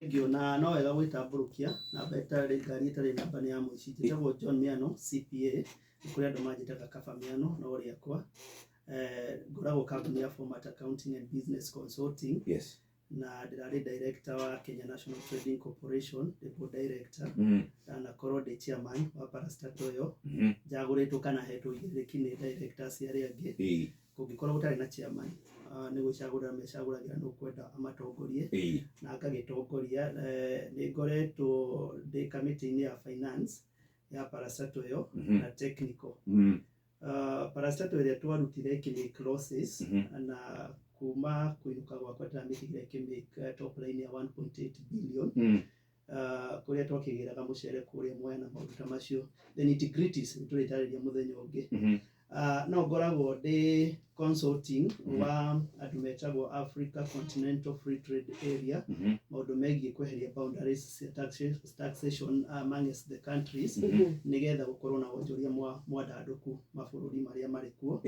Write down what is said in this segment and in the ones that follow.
Ngiona no wega gwĩtambũrũkia namba ĩtarĩ ngari ĩtarĩ namba nĩ ya mũici. Njĩtagwo John Miano CPA, kũrĩ andũ manjĩtaga Kaba Miano no rĩakwa. Ngoragwo kambuni ya Format Accounting and Business Consulting. Yes. Na ndĩrarĩ director wa Kenya National Trading Corporation, deputy director. Na korwo ndĩ chairman wa parastatal ĩyo. Njagũrĩtwo kana hetwo igĩrĩki nĩ directors arĩa angĩ. Kũngĩkorwo gũtarĩ na chairman nĩ gwĩcagũrĩra mecagũragĩra nĩ ũkwenda amatongorie na ngagĩtongoria. Nĩ ngoretwo ndĩ kamĩtĩ-inĩ ya finance ya parastatal ĩyo na technical. Parastatal ĩrĩa twarutire ĩkĩmake losses na kuma kũinũka gwakwa ndĩramĩtigire ĩkĩmake top line ya 1.8 billion. Kũrĩa twakĩgĩraga mũcere kũrĩa Mwea na maũndũ ta macio. The nitty-gritties nĩtũrĩtarĩria mũthenya ũngĩ. No ngoragwo ndĩ consulting wa andũ metagwo Africa Continental Free Trade Area, maũndũ megiĩ kweheria boundaries taxation amongst the countries nĩgetha gũkorwo na wonjoria mwandandũku mabũrũri marĩa marĩ kuo.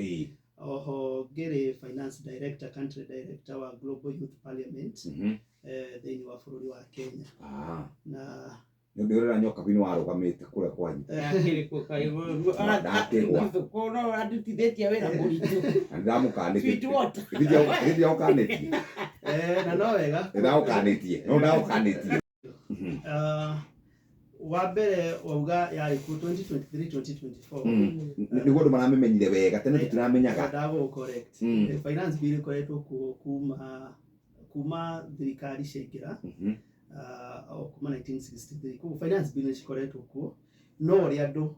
Oho ngĩrĩ finance director, country director wa Global Youth Parliament thĩinĩ wa bũrũri wa Kenya. Na ndio rĩra nyoka bini warũgamĩte kũrĩa kwanyu. Akĩrĩkwo kaigũ kono andutithĩtie wĩra mũritũ. Ndamũkanĩtie. Sweetwater. Hĩndĩ ũkanĩtie. Na no wega. Ndamũkanĩtie. No ndamũkanĩtie. Wa mbere wauga yarĩ ku 2023-2024. Nĩguo andũ maramĩmenyire wega tene tũtiramenyaga. Ndago correct. Finance bill ĩkoretwo kuma thirikari ciaingĩra kuma 1963. Koguo finance bill nĩcikoretwo kuo no ũrĩa andũ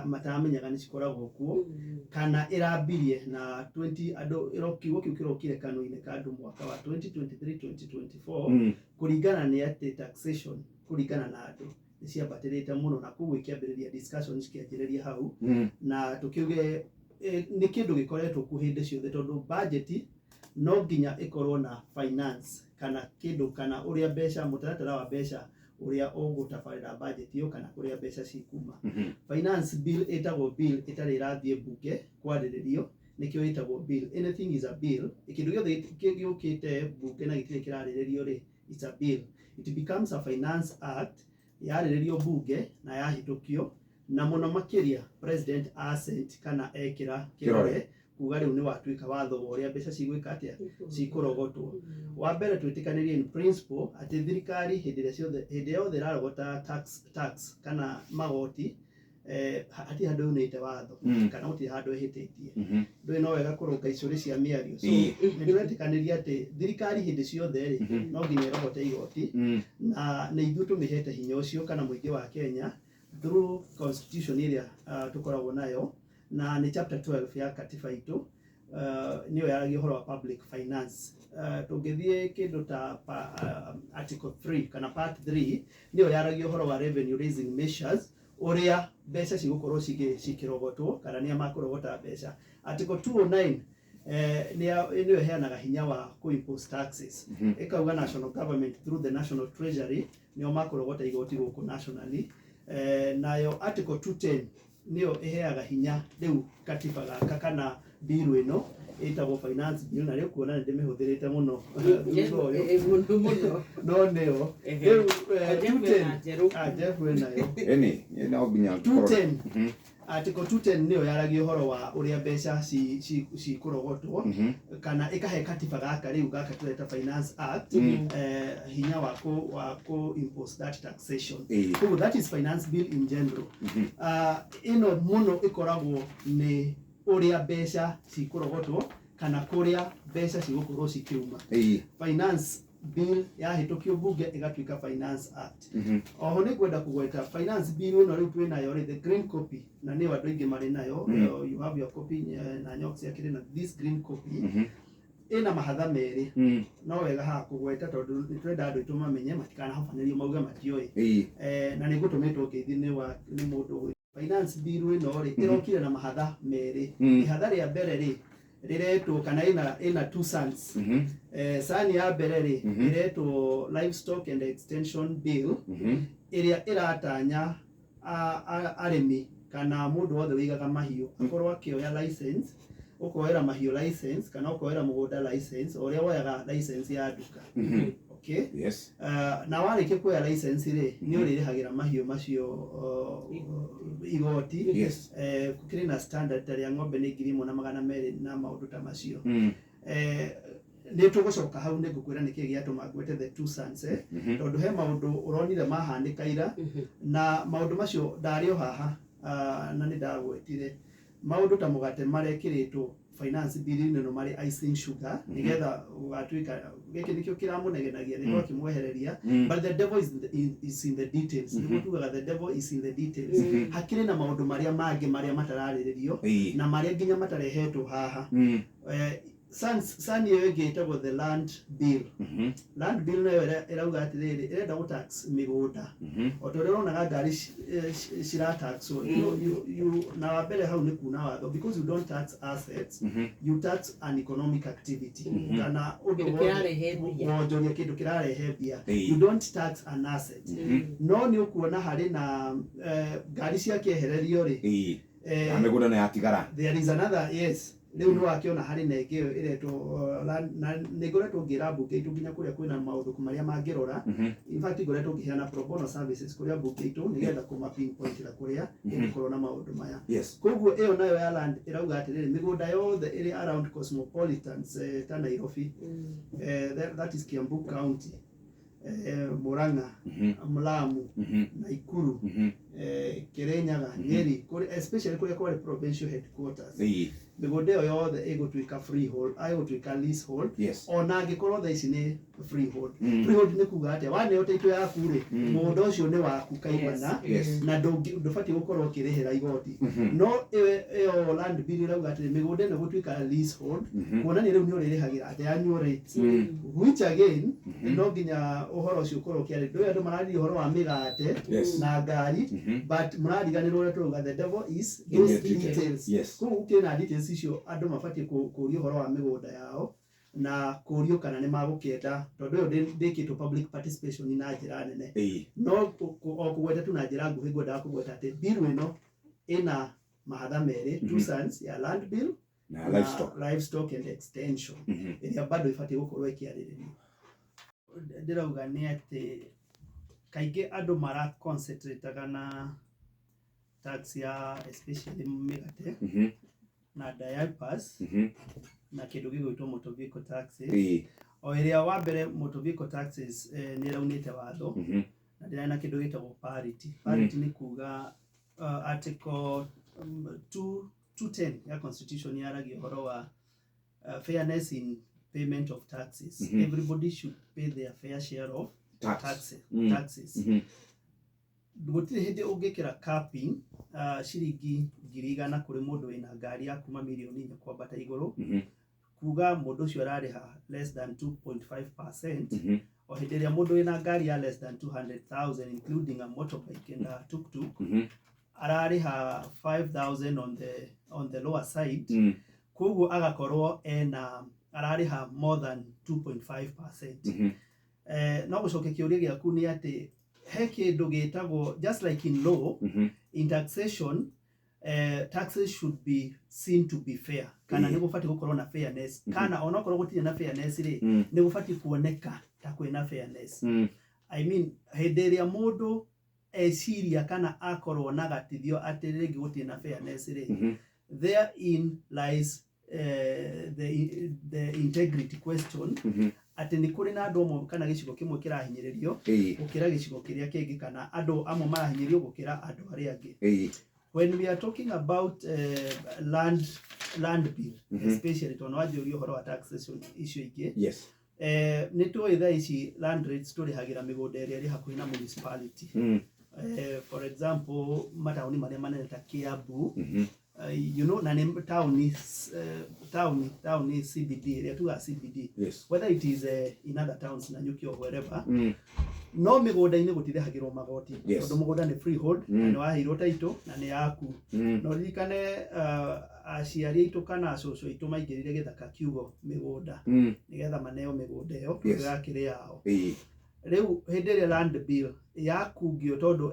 matamenyaga nĩcikoragwo kuo kana ĩrambirie na 20 andũ kiugo kĩu kĩrokire kanua-inĩ ka andũ mwaka wa 2023-2024 kũringana nĩ atĩ taxation kũringana na andũ nĩciambatĩrĩte mũno na koguo ĩkĩambĩrĩria discussions kĩanjĩrĩria hau na tũkiuge nĩ kĩndũ gĩkoretwo kuo hĩndĩ ciothe tondũ budget no nginya ĩkorwo na finance kana kĩndũ kana ũrĩa mbeca mũtaratara wa mbeca ũrĩa ũgũtabarĩra budget ĩyo kana kũrĩa mbeca cikuma. Finance bill ĩtagwo bill ĩtarĩ ĩrathiĩ mbunge kwarĩrĩrio nĩkĩo ĩtagwo bill. Anything is a bill. Kĩndũ gĩothe kĩngĩũkĩte mbunge na gĩtirĩ kĩrarĩrĩrio rĩ, it's a bill. It becomes a finance act yarĩrĩrio mbunge na yahĩtũkio na mũno makĩria president assent kana ekĩra kĩrore kuga rĩu nĩ watuĩka watho wa ũrĩa mbeca cigwĩka atĩa cikũrogotwo. Wa mbere twĩtĩkanĩrie in principle atĩ thirikari hĩndĩ yothe ĩrarogota tax kana magoti hatirĩ handũ yunĩte watho kana gũtirĩ handũ ĩhĩtĩtie. Ndũĩ no wega kũrũnga icũrĩ cia mĩario. So nĩtũretĩkanĩria atĩ thirikari hĩndĩ ciothe rĩ no nginya ĩrogote igoti na nĩ ithuĩ tũmĩhete hinya ũcio kana mũingĩ wa Kenya through constitution ĩrĩa tũkoragwo nayo na nĩ chapter 12 ya katiba itũ nĩyo yaragia ũhoro wa public finance. Tũngĩthiĩ kĩndũ ta article 3 kana part 3 nĩyo yaragia ũhoro wa revenue raising measures ũrĩa mbeca cigũkorwo cikĩrogotwo kana nĩa makũrogota mbeca. Article 209 nĩyo ĩheanaga hinya wa impose taxes. Ĩkauga national government through the national treasury nĩyo makũrogota igoti gũkũ nationally. Nayo article 210 nĩyo ĩheaga hinya rĩu katiba gaka kana bill ĩno ĩtagwo finance bill na rĩu kuona nĩ ndĩmĩhũthĩrĩte mũno no nĩyo rĩu 210 Article 210 nĩyo yaragia ũhoro wa ũrĩa mbeca cikũrogotwo kana ĩkahe katiba gaka rĩu gaka tũreta finance act hinya wa impose that taxation. So that is finance bill in general. Ĩno mũno ĩkoragwo nĩ ũrĩa mbeca cikũrogotwo kana kũrĩa mbeca cigũkorwo cikiuma. Finance bill yahĩtũkio bunge ĩgatuĩka finance act. Oho nĩ kwenda kũgweta finance bill ĩno rĩu twĩ nayo the green copy na nĩyo andũ aingĩ marĩ nayo. You have your copy na nyoka ciakĩrĩ na this green copy ĩna mahatha merĩ no wega haha kũgweta tondũ nĩtwenda andũ aitũ mamenye matikanahobanĩrio mauge matiũĩ na nĩngũtũmĩtwo ngeithi nĩ mũndũ. Finance bill ĩno rĩ ĩrokire na mahatha merĩ. Ihatha rĩa mbere rĩ riretwo kana ina two sons. Sani ya mbere rĩ riretwo livestock and extension bill ĩrĩa ĩratanya arĩmi kana mũndũ wothe wĩigaga mahiũ akorwo akĩoya license ũkoera mahiũ license kana ũkoera mũgũnda license ũrĩa woyaga license ya nduka. Okay. Yes. Na warĩkia kuoya license rĩ nĩ ũrĩrĩhagĩra mahiũ macio igoti. Yes. Kũkĩrĩ na standard ta rĩa ng'ombe nĩ 1,200 na maũndũ ta macio. Nĩ tũgũcoka hau nĩ ngũkwĩra nĩkĩĩ gĩatũma ngwete the two sons tondũ he maũndũ ũronire mahanĩka ira na maũndũ macio ndarĩ o haha na nĩ ndagwetire maũndũ ta mũgate marekĩrĩtwo finance bill-inĩ no marĩ icing sugar nĩgetha ũgatuĩka gĩkĩ nĩkĩo kĩramũnegenagia nĩguo akĩmwehereria but the devil is in the details nĩguo tugaga the devil is in the details hakĩrĩ na maũndũ marĩa mangĩ marĩa matararĩrĩrio na marĩa nginya matarehetwo haha Sani ĩyo ĩngĩ ĩtagwo the land bill. Land bill nayo ĩrauga atĩrĩrĩ ĩrenda gũtax mĩgũnda o ta ũrĩa ũronaga ngari cirataxwo na wa mbere hau nĩ kuna watho because you don't tax assets you tax an economic activity kana ũndũ wonjoria kĩndũ kĩrarehe mbia you don't tax an asset no nĩ ũkuona harĩ na ngari ciakĩehererio rĩ mĩgũnda nĩ yatigara there is another yes rĩu nĩ wakĩona harĩ na ĩngĩ ĩretwo na nĩ ngoretwo ngĩra mbunge itũ nginya kũrĩa kwĩna maũndũ marĩa mangĩrora in fact ngoretwo ngĩheana pro bono services kũrĩa mbunge itũ nĩgetha kũma pinpoint la kũrĩa ĩgũkorwo na maũndũ maya koguo ĩyo nayo ya land ĩrauga atĩrĩrĩ mĩgũnda yothe ĩrĩ around cosmopolitans ta Nairobi that is Kiambu County Murang'a Mulamu Nakuru Kirinyaga Nyeri especially kũrĩa kwa provincial headquarters mĩgũnda ĩyo yothe ĩgũtuĩka freehold ĩgũtuĩka leasehold ona angĩkorwo thaa ici nĩ freehold freehold nĩ kuga atĩa waneo taitũ yaku rĩ mũgũnda ũcio nĩ waku kaimana na ndũbatiĩ gũkorwo ũkĩrĩhĩra igoti no ĩyo land bill ĩrauga atĩ mĩgũnda ĩno ĩgũtuĩka leasehold kuonania rĩu nĩ ũrĩrĩhagĩra atĩ annual rates which again no nginya ũhoro ũcio ũkorwo ũkĩarĩ ndũĩ andũ mararĩrĩria ũhoro wa mĩgate na ngari but mũrariganĩrwo ũrĩa tũrauga the devil is those details kũu kĩna details icio andũ mabatiĩ kũũrio ũhoro wa mĩgũnda yao na kũũrio kana nĩ magũkĩenda tondũ ũyũ ndĩkĩtwo public participation na njĩra nene no o kũgweta tu na njĩra nguhĩ ngwendaga kũgweta atĩ bill ĩno ĩna mahatha merĩ two sons ya land bill na livestock and extension ĩrĩa bado ĩbatiĩ gũkorwo ĩkĩarĩrĩrio ndĩrauga nĩ atĩ kaingĩ andũ mara concentrate na tax ya especially mĩgate na diapers na kĩndũ gĩgwĩtwo motor vehicle taxes o ĩrĩa wa mbere motor vehicle taxes nĩ ĩraunĩte watho na ndĩrarĩ na kĩndũ gĩtagwo parity nĩ kuga article 210 ya constitution yaragia ũhoro wa fairness in payment of taxes everybody should pay their fair share of taxes gũtirĩ hĩndĩ ũngĩkĩra capping ciringi 100,000 kũrĩ mũndũ wĩna ngari ya kuma mirioni 4 kwambata igũrũ kuga mũndũ ũcio ararĩha less than 2.5% o hĩndĩ ĩrĩa mũndũ wĩna ngari ya less than 200,000 including a motorbike and a tuk-tuk ararĩha 5,000 on the lower side koguo agakorwo ararĩha more than 2.5%. No gũcokia kĩũria gĩaku nĩ atĩ he kĩndũ gĩtagwo just like in law in taxation taxes should be seen to be fair kana nĩ gũbatiĩ gũkorwo na fairness kana ona okorwo gũtirĩ na fairness rĩ nĩ gũbatiĩ kuoneka ta kwĩna fairness I mean hĩndĩ ĩrĩa mũndũ eciria kana akorwo na gatithio atĩ rĩngĩ gũtirĩ na fairness rĩ therein lies the integrity question atĩ nĩ kũrĩ na andũ amwe kana gĩcigo kĩmwe kĩrahinyĩrĩrio gũkĩra gĩcigo kĩrĩa kĩngĩ kana andũ amwe marahinyĩrĩrio gũkĩra andũ arĩa angĩ when we are talking about land bill especially tondũ wanjũria ũhoro wa taxation icio ingĩ nĩ tũĩ thaa ici land rates tũrĩhagĩra mĩgũnda ĩrĩa ĩrĩ hakuhĩ na municipality for example mataũni marĩa manene ta Kiambu you know na name town CBD area to CBD whether it is in other towns na Nyuki or wherever no mĩgũnda-inĩ gũtirĩhagĩrwo magoti tondũ mũgũnda nĩ freehold na nĩ waheirwo title na nĩ yaku no ririkane aciari aitũ kana acũcũ aitũ maingĩrire gĩthaka kiugo mĩgũnda nĩgetha maneo mĩgũnda ĩyo yakĩrĩ yao rĩu hĩndĩ ĩrĩa land bill yakungio tondũ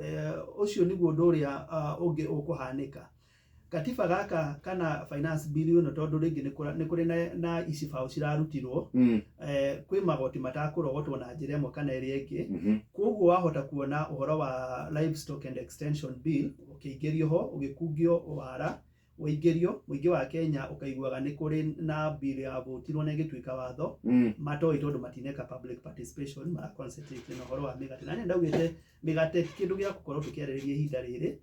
ũcio nĩguo ũndũ ũrĩa ũngĩ ũkũhanĩka katiba gaka kana finance bill ĩno tondu ringi nĩ kũrĩ na icibao cirarutirwo kwĩ magoti matakũrogotwo na njĩra ĩmwe kana ĩrĩa ĩngĩ koguo wahota kuona ũhoro wa livestock and extension bill ũkĩingĩrio ho ũgĩkungio wara ũingĩrio mũingĩ wa Kenya ũkaiguaga nĩ kũrĩ na bill ya votirwo na ĩgĩtuĩka watho matoĩ tondũ matineka public participation mara concentrate na ũhoro wa mĩgate na ndaugĩte mĩgate kĩndũ gĩa gũkorwo tũkĩarĩrĩria ihinda rĩrĩ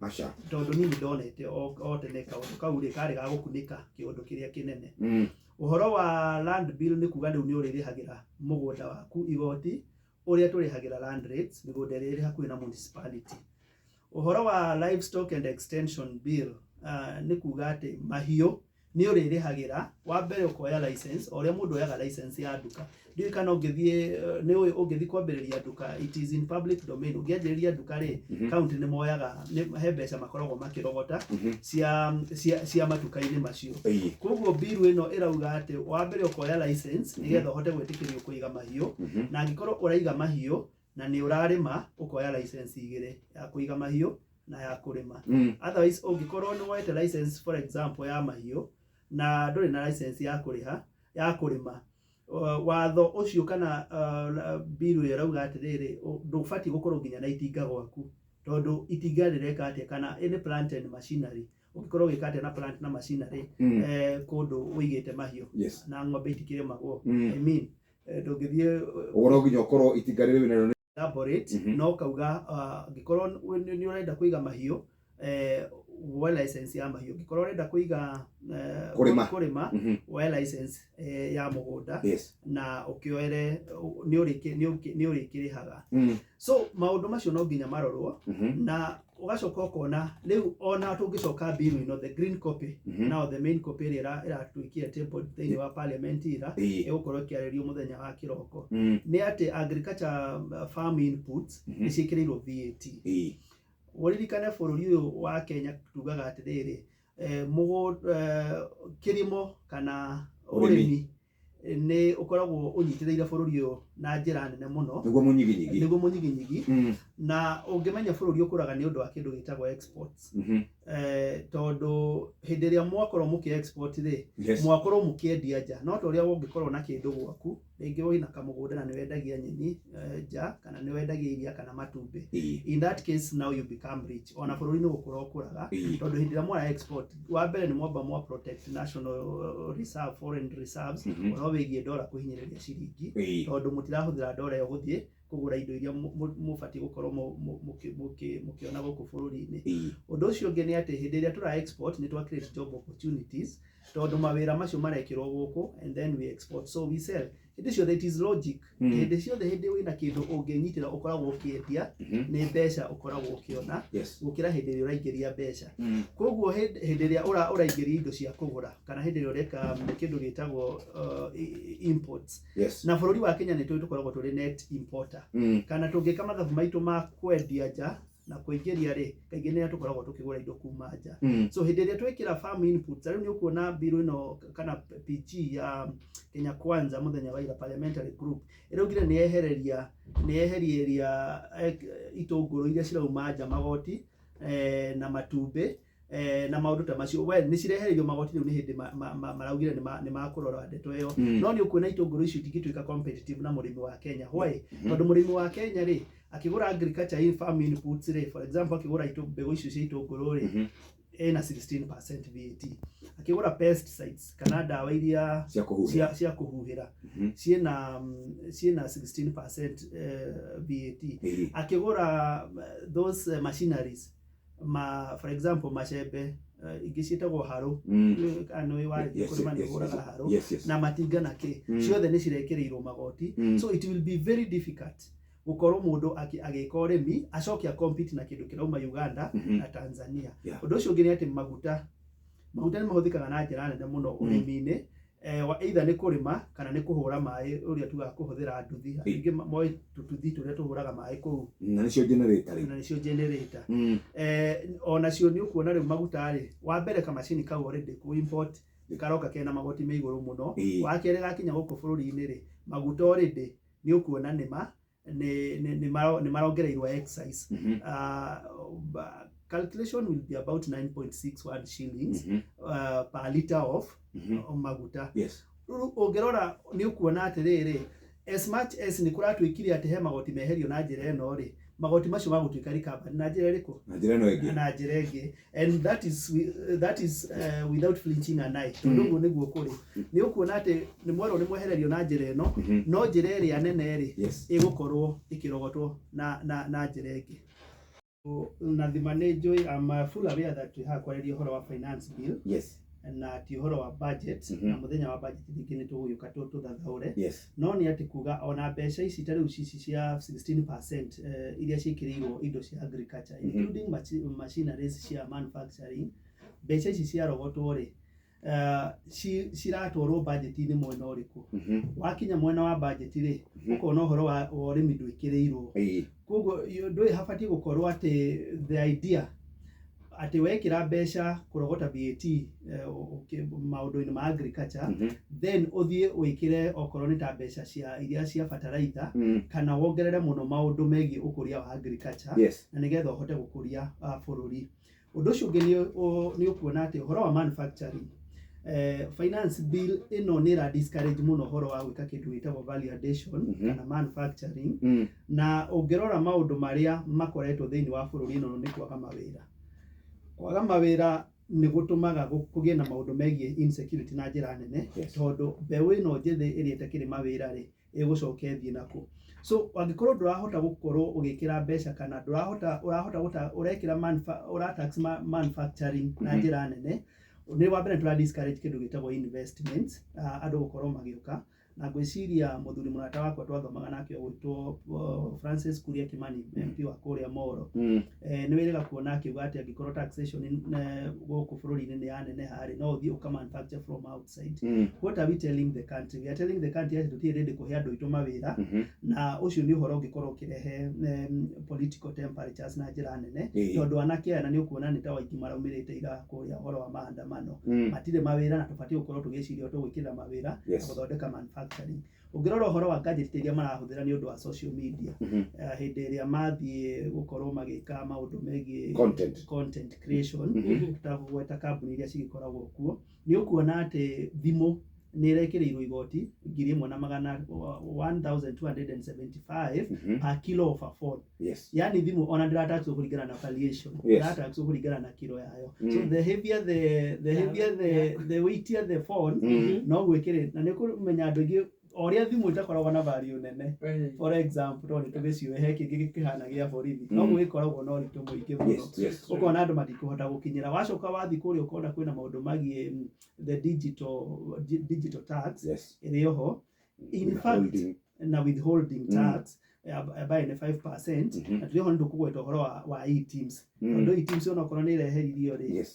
tondũ niĩ ndonete o tene kaũndũ kau rĩ karĩ ga gũkunĩka kĩũndũ kĩrĩa kĩnene ũhoro wa land bill nĩ kuga rĩu nĩ ũrĩrĩhagĩra mũgũnda waku igoti ũrĩa tũrĩhagĩra land rates mĩgũnda ĩrĩa ĩrĩ hakuhĩ na municipality ũhoro wa livestock and extension bill nĩ kuga atĩ mahiũ nĩ ũrĩrĩhagĩra wa mbere ũkoya license o ũrĩa mũndũ oyaga license ya nduka ndiũĩ kana ũngĩthiĩ kwambĩrĩria nduka it is in public domain ũngĩanjĩrĩria nduka rĩ county nĩ moyaga he mbeca makoragwo makĩrogota cia matuka-inĩ macio koguo bill ĩno ĩrauga atĩ wa mbere ũkoya license nĩgetha ũhote gwĩtĩkĩrio kũiga mahiũ na angĩkorwo ũraiga mahiũ na nĩ ũrarĩma ũkoya license igĩrĩ ya kũiga mahiũ na ya kũrĩma otherwise ũngĩkorwo nĩ woete license for example ya mahiũ na ndũrĩ na license ya kũrĩma watho ũcio kana bill ĩyo ĩrauga atĩrĩrĩ ndũbatiĩ gũkorwo nginya na itinga gwaku tondũ itinga rĩreka atĩa kana any plant and machinery ũngĩkorwo wĩka atĩa na plant na machinery kũndũ ũigĩte mahiũ na ng'ombe itikĩrĩmagwo I mean ndũngĩthiĩ ũgũro nginya ũkorwo itinga rĩrĩ elaborate no kauga ngĩkorwo nĩ ũrenda kũiga mahiũ woe license ya mahiũ ngĩkorwo ũrenda kũiga kũrĩma woe license ya mũgũnda na ũkĩoere nĩ ũrĩkĩrĩhaga so maũndũ macio no nginya marorwo na ũgacoka ũkona rĩu ona tũngĩcoka bill ĩno the green copy now the main copy ĩrĩa ĩratuĩkire table thĩinĩ wa parliament ĩgũkorwo ĩkĩarĩrio mũthenya wa kĩroko nĩ atĩ agriculture farm inputs nĩ ciĩkĩrĩirwo VAT ũririkane bũrũri ũyũ wa Kenya tugaga atĩrĩrĩ kĩrĩmo kana ũrĩmi nĩ ũkoragwo ũnyitĩrĩire bũrũri ũyũ na njĩra nene mũno nĩguo mũnyiginyigi na ũngĩmenya bũrũri ũkũraga nĩ ũndũ wa kĩndũ gĩtagwo exports tondũ hĩndĩ ĩrĩa mwakorwo mũkĩ export rĩ mwakorwo mũkĩendia nja no ta ũrĩa ũngĩkorwo na kĩndũ gwaku rĩngĩ wĩna kamũgũnda na nĩ wendagia nyeni nja kana nĩ wendagia iria kana matumbĩ in that case now you become rich ona bũrũri nĩ gũkũra ũkũraga tondũ hĩndĩ ĩrĩa mwana export wa mbere nĩ mwamba protect national reserve foreign reserves ona wĩgiĩ ndora kũhinyĩrĩria ciringi tondũ mũtirahũthĩra ndora ĩyo gũthiĩ kũgũra indo iria mũbatiĩ gũkorwo mũkĩona gũkũ bũrũri-inĩ ũndũ ũcio ũngĩ nĩ atĩ hĩndĩ ĩrĩa tũra export nĩ twa create job opportunities tondũ mawĩra macio marekĩrwo gũkũ and then we export so we sell hĩndĩ ciothe it is logic hĩndĩ ciothe hĩndĩ wĩna kĩndũ ũngĩnyitĩra ũkoragwo ũkĩendia nĩ mbeca ũkoragwo ũkĩona gũkĩra hĩndĩ ĩrĩa ũraingĩria mbeca koguo hĩndĩ ĩrĩa ũraingĩria indo cia kũgũra kana hĩndĩ ĩrĩa ũreka kĩndũ gĩtagwo imports na bũrũri wa Kenya nĩ tũkoragwo tũrĩ net importer kana tũngĩka mathabu maitũ ma kwendia nja na kũingĩria rĩ kaingĩ nĩ tũkoragwo tũkĩgũra indo kuma nja so hĩndĩ ĩrĩa twĩkĩra farm inputs rĩu nĩ ũkuona bill ĩno kana PG ya Kenya Kwanza mũthenya wa ira parliamentary group ĩraugire nĩ yeheria itũngũrũ iria cirauma nja magoti na matumbĩ na maũndũ ta macio nĩ cirehereirio magoti rĩu nĩ hĩndĩ maraugire nĩ makũrora ndeto ĩyo no nĩ ũkuona itũngũrũ icio itingĩtuĩka competitive na mũrĩmi wa Kenya why tondũ mũrĩmi wa Kenya rĩ akĩgũra agriculture farm inputs rĩ for example akĩgũra mbegũ icio cia itũngũrũ rĩ ena 16% VAT akĩgũra pesticides kana ndawa iria cia kũhuhĩra ciena 16% VAT akĩgũra those machineries for example macembe ingĩ ciĩtagwo harũ anoi warĩkia kũrĩma nĩ ũgũraga harũ na matinga na kĩ ciothe nĩ cirekĩrĩirwo magoti so it will be very difficult gũkorwo mũndũ agĩka ũrĩmi acoke compete na kĩndũ kĩrauma Uganda na Tanzania ũndũ ũcio ũngĩ nĩ atĩ maguta nĩ mahũthĩkaga na njĩra nene mũno ũrĩmi-inĩ either nĩ kũrĩma kana nĩ kũhũra maĩ ũrĩa tugaga kũhũthĩra nduthi ingĩ moĩ tũtuthi tũrĩa tũhũraga maĩ kũu na nĩcio generator onacio nĩ ũkuona rĩu maguta rĩ wa mbere kamacini kau already ku import karoka kena magoti me igũrũ mũno wa kerĩ gakinya gũkũ bũrũri-inĩ rĩ maguta already nĩ ũkuona nĩ marongereirwo excise calculation will be about 9.61 shillings per litre of maguta. Yes. Ongerora ni ukuona atiriri, as much as ni kuratwikire ati he magoti meherio na njira eno ri, magoti macio magutwika recovery na njira iriku? Na njira eno ingi. Na njira ingi. And that is without flinching an eye. Tondu niguo kuri. Ni ukuona ati ni mwero ni mwehererio na njira eno, no njira iri nene ri igukorwo ikirogotwo na njira ingi. Na the manager, I'm full aware that we have already heard of finance bill. Yes. Na ti uhoro wa budget na muthenya wa budget thingine tuguyuka tuthathaure. Yes. No ni ati kuga ona mbeca ici tari ucici cia 16% iria cikirirwo indo cia agriculture including machineries cia manufacturing, mbeca ici cia rogotwo ri ciratwarwo budget ini mwena uriku. Wakinya mwena wa budget ri ukona uhoro wa urimi ndwikirirwo. Koguo ndui habatie gukorwo ati the idea ati wekira mbeca kurogota VAT maundu-ini ma agriculture then uthie wikire okorwo ni ta mbeca cia iria cia fertilizer kana wongerere muno maundu megie ukuria wa agriculture na nigetha uhote gukuria bururi. Undu ucio ungi ni ukuona ati uhoro wa manufacturing finance bill ino ni ra discourage muno uhoro wa gwika kindu gitagwo value addition kana manufacturing na ungerora maundu maria makoretwo thiini wa bururi ino ni kwaga mawira. Kwaga mawira ni gutumaga kugie na maundu megie insecurity na njira nene tondu mbeũ ino njithi iri itakiri mawira ri igucoka thii naku. So wangikorwo ndurahota gukorwo ugikira mbeca kana urahota urekira uratax manufacturing na njira nene, ni wa mbere tura discourage kindu gitagwo investments andu gukorwo magiuka na gwiciria muthuri munata wakwa twathomaga nake gwitwo Francis Kuria Kimani MP wa kuria Moro ni wirega kuona akiuga ati angikorwo taxation guku bururi-ini ni yanene hari no uthie uka manufacture from outside. What are we telling the country? We are telling the country ati tutie ready kuhe andu itu mawira na ucio ni uhoro ungikorwo kirehe political temperatures na njira nene tondu anake aya ni ukuona ni ta waiki maraumirite ira kuria uhoro wa maandamano matire mawira na tubatie gukorwo tugiciria tugwikira mawira na guthondeka manufacture. Ungirora uhoro wa gadget iria marahuthira ni undu wa social media hindi iria mathie gukorwo magika maundu megie content creation tutagweta kambuni iria cigikoragwo kuo ni ukuona ati thimu ni irekirirwo igoti 1275 per kilo of a phone. Yani thimu ona ndirataxwo kuringana na valuation, ndirataxwo kuringana na kilo yayo. So the heavier the weightier the phone no gwikire na ni kumenya andu ingi oria thimu itakoragwo na value nene. For example toni tugiciwe he kingi gikihana gia borithi no gwikoragwo no ritu muingi muno ukona andu matikuhota gukinyira. Wacoka wathi kuria ukona kwina maundu magie the digital tax iriho in fact na withholding tax by 5% na tuliho ndu kugweta uhoro wa e-teams ndo e-teams ona korwo ni ireheririo ri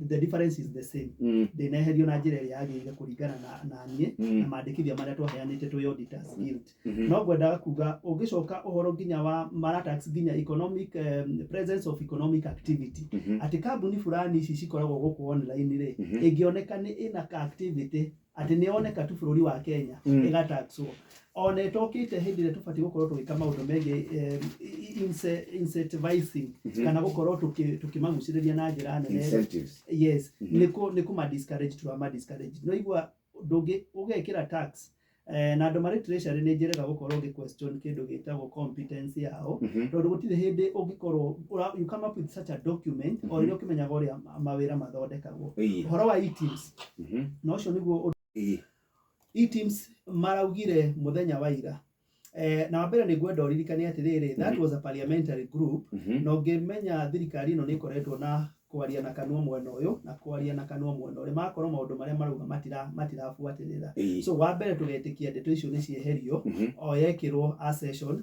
the difference is the same ndineherio na njira iria yagirire kuringana na nie na mandikithia maria twaheanite twi auditors guild. No ngwendaga kuga ungicoka uhoro nginya wa maratax nginya economic presence of economic activity ati kambuni fulani ici cikoragwo guku online ri ingioneka ni ina activity ati ni oneka tu bururi wa Kenya igataxwo ona itokite hindi ire tubati gukorwo tugika maundu megie incentivizing kana gukorwo tukimaguciriria na njira nene niku ma discourage tu ma discourage no igwa ndungi ugekira tax na andu mari treasury ni njirega gukorwo ngi question kindu gitagwo competence yao tondu gutire hindi ungikorwo you come up with such a document or ino kimenyaga uria mawira mathondekagwo uhoro wa e-teams no cio niguo e-teams maraugire muthenya wa ira na wambere ni gwenda uririkania atiriri that was a parliamentary group no ngimenya thirikari ino ni koretwo na kwaria na kanua mwena uyu na kwaria na kanua mwena uri makorwo maundu maria marauga matirabuatirira. So wambere tugetikia ndeto icio ni cieherio o yekirwo a session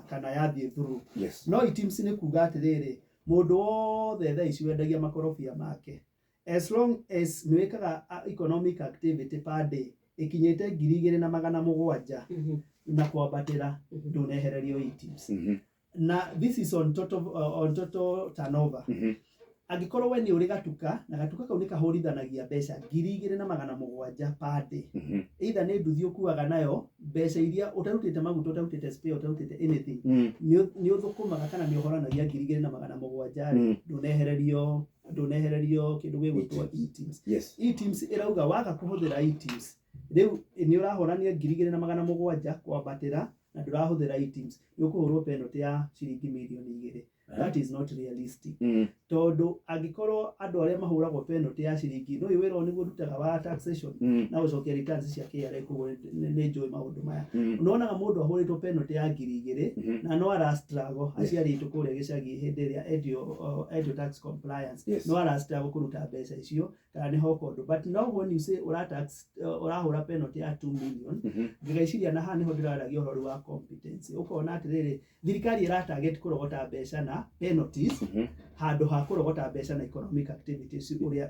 kana yathie through. No e-teams ni kuga atiriri mundu wothe thaa ici wendagia makorobia make as long as niwekaga economic activity per day ikinyite 2,700 na kwambatira ndunehererio e-teams na this is on total turnover Angĩkorwo we nĩ ũrĩ gatuka na gatuka kau nĩ kahũrithanagia mbeca 2,700 per day. Either nĩ nduthi ũkuaga nayo mbeca iria ũtarutĩte maguta, ũtarutĩte spare, ũtarutĩte anything, nĩ ũthũkũmaga kana nĩ ũhoranagia 2,700 ndũnehererio kĩndũ gĩgwĩtwo e-TIMS. E-TIMS ĩrauga waga kũhũthĩra e-TIMS rĩu nĩ ũrahorania 2,700 kwambatĩra na ndũrahũthĩra e-TIMS, nĩ ũkũhũrwo penalty ya ciringi mirioni 2. That is not realistic. Tondũ angĩkorwo andũ arĩa mahũragwo penalty ya ciringi no wĩra ũyũ nĩguo ndutaga wa taxation na gũcokia returns cia KRA, koguo nĩ njũĩ maũndũ maya. Unaonaga mũndũ ahũrĩtwo penalty ya 2,000 na no ara struggle aciarĩtwo kũrĩa gĩcagi hĩndĩ ĩrĩa endio tax compliance, no ara struggle kũruta mbeca icio kana nĩ ho kũndũ. But now when you say ũrahũra penalty ya 2 million, ngĩgeciria na haha nĩho ndĩraragia ũhoro wa competence. Ũkona atĩrĩrĩ, thirikari ĩra-target kũrogota mbeca na penalties handũ ha kũrogota mbeca na economic activities ũrĩa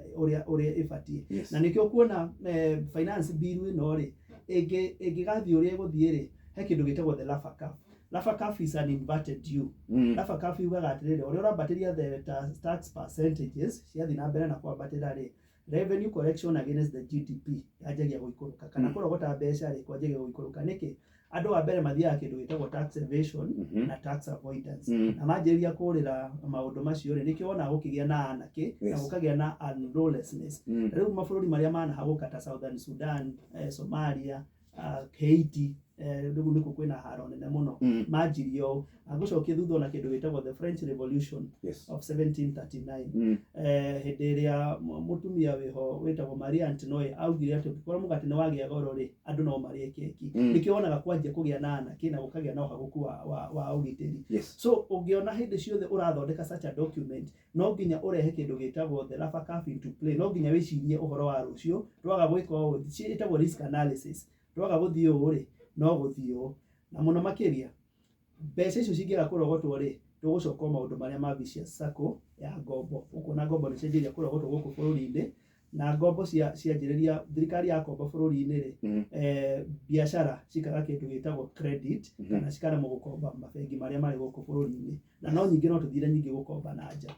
ĩbatiĩ. Na nĩkĩo kuona finance bill ĩno rĩ ĩngĩgathiĩ ũrĩa ĩgũthiĩ rĩ, he kĩndũ gĩtagwo the Laffer Curve. Laffer Curve is an inverted U. Laffer Curve yugaga atĩrĩrĩ, ũrĩa ũrambatĩria the tax percentages ciathiĩ na mbere na kwambatĩra rĩ, revenue collection against the GDP yanjagia gũikũrũka, kana kũrogota mbeca rĩ kwanjagia gũikũrũka. Nĩkĩ? Andũ wa mbere mathiaga kĩndũ gĩtagwo tax evasion na tax avoidance, na manjĩrĩria kũrĩra maũndũ macio rĩ, nĩkĩo wona gũkĩgĩa na anake na gũkagĩa na lawlessness. Rĩu mabũrũri marĩa manahagũka ta Southern Sudan, Somalia, Haiti, rĩu nĩkuo kwĩna haro nene mũno manjirio. Agũcokia thutha ona kĩndũ gĩtagwo the French Revolution of 1739, hĩndĩ ĩrĩa mũtumia wĩho wĩtagwo Marie Antoinette augire atĩ ũngĩkorwo mũgate nĩ wagĩa goro rĩ, andũ no marĩe keki. Nĩkĩo wonaga kwanjia kũgĩa na anake na gũkagĩa na ũhagũku wa ũgitĩri. So ũngĩona hĩndĩ ciothe ũrathondeka such a document, no nginya ũrehe kĩndũ gĩtagwo the Laffer Curve into play. No nginya wĩcirie ũhoro wa rũciũ, twaga gwĩka ũũ, ciĩtagwo risk analysis. Twaga gũthiĩ ũũ rĩ, no gũthiĩ ũũ. Na mũno makĩria mbeca icio cingĩaga kũrogotwo rĩ, tũgũcoka maũndũ marĩa ma vicious circle ya ngombo. Ũkuona ngombo nĩ cianjĩrĩria kũrogotwo gũkũ bũrũri-inĩ, na ngombo cianjĩrĩria, thirikari ya kombo bũrũri-inĩ rĩ, biacara cikaga kĩndũ gĩtagwo credit kana cikaremwo gũkomba mabengi marĩa marĩ gũkũ bũrũri-inĩ, na no nyingĩ no tũthire nyingĩ gũkomba na nja.